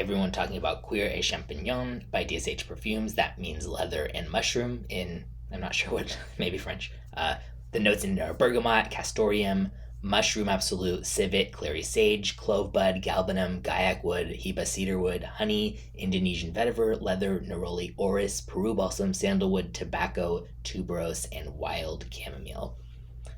Everyone talking about Cuir et Champignon by DSH Perfumes. That means leather and mushroom in, I'm not sure what, maybe French. The notes in it are bergamot, castoreum, mushroom absolute, civet, clary sage, clove bud, galbanum, guaiacwood, hiba cedarwood, honey, Indonesian vetiver, leather, neroli, orris, Peru balsam, sandalwood, tobacco, tuberose, and wild chamomile.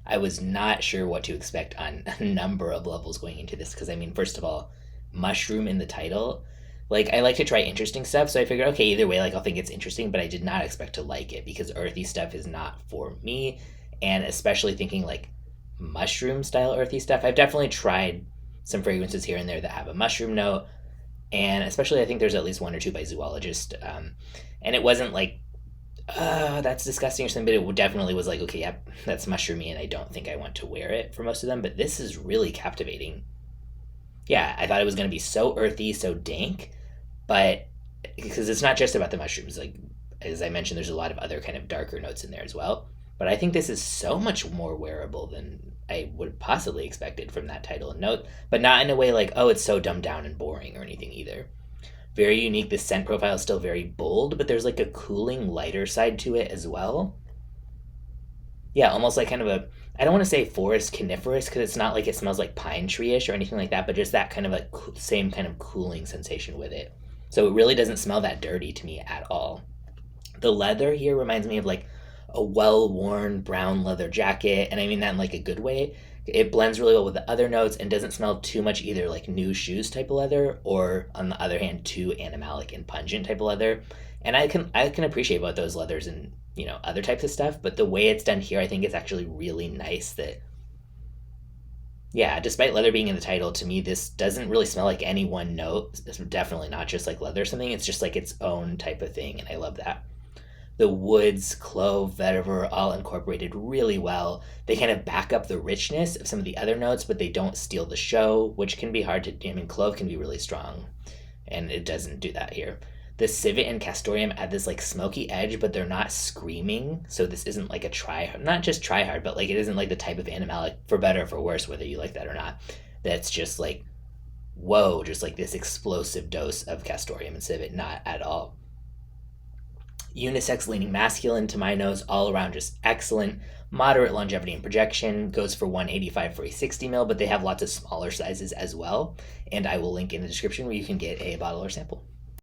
I was not sure what to expect on a number of levels going into this because, I mean, first of all, mushroom in the title. Like, I like to try interesting stuff, so I figured, okay, either way, like, I'll think it's interesting, but I did not expect to like it because earthy stuff is not for me, and especially thinking, like, mushroom style earthy stuff. I've definitely tried some fragrances here and there that have a mushroom note, and especially I think there's at least one or two by Zoologist, and it wasn't like, that's disgusting or something, but it definitely was like, okay, yep, that's mushroomy, and I don't think I want to wear it for most of them, but this is really captivating. Yeah, I thought it was going to be so earthy, so dank, but because it's not just about the mushrooms, like as I mentioned, there's a lot of other kind of darker notes in there as well. But I think this is so much more wearable than I would have possibly expected from that title and note, but not in a way like, oh, it's so dumbed down and boring or anything either. Very unique. The scent profile is still very bold, but there's like a cooling, lighter side to it as well. Yeah, almost like kind of a, I don't want to say forest coniferous because it's not like it smells like pine tree-ish or anything like that, but just that kind of like same kind of cooling sensation with it. So it really doesn't smell that dirty to me at all. The leather here reminds me of like a well-worn brown leather jacket, and I mean that in like a good way. It blends really well with the other notes and doesn't smell too much either like new shoes type of leather, or on the other hand, too animalic and pungent type of leather. And I can appreciate both those leathers and other types of stuff, but the way it's done here, I think it's actually really nice. That yeah, despite leather being in the title, to me this doesn't really smell like any one note. It's definitely not just like leather or something. It's just like its own type of thing, and I love that. The woods, clove, vetiver, all incorporated really well. They kind of back up the richness of some of the other notes, but they don't steal the show, which can be hard to. I mean, clove can be really strong, and it doesn't do that here. The civet and castoreum add this like smoky edge, but they're not screaming. So this isn't like a not just try hard, but like it isn't like the type of animalic, for better or for worse, whether you like that or not. That's just like, whoa, just like this explosive dose of castoreum and civet, not at all. Unisex leaning masculine to my nose, all around just excellent. Moderate longevity and projection, goes for 185 for a 60 ml, but they have lots of smaller sizes as well. And I will link in the description where you can get a bottle or sample.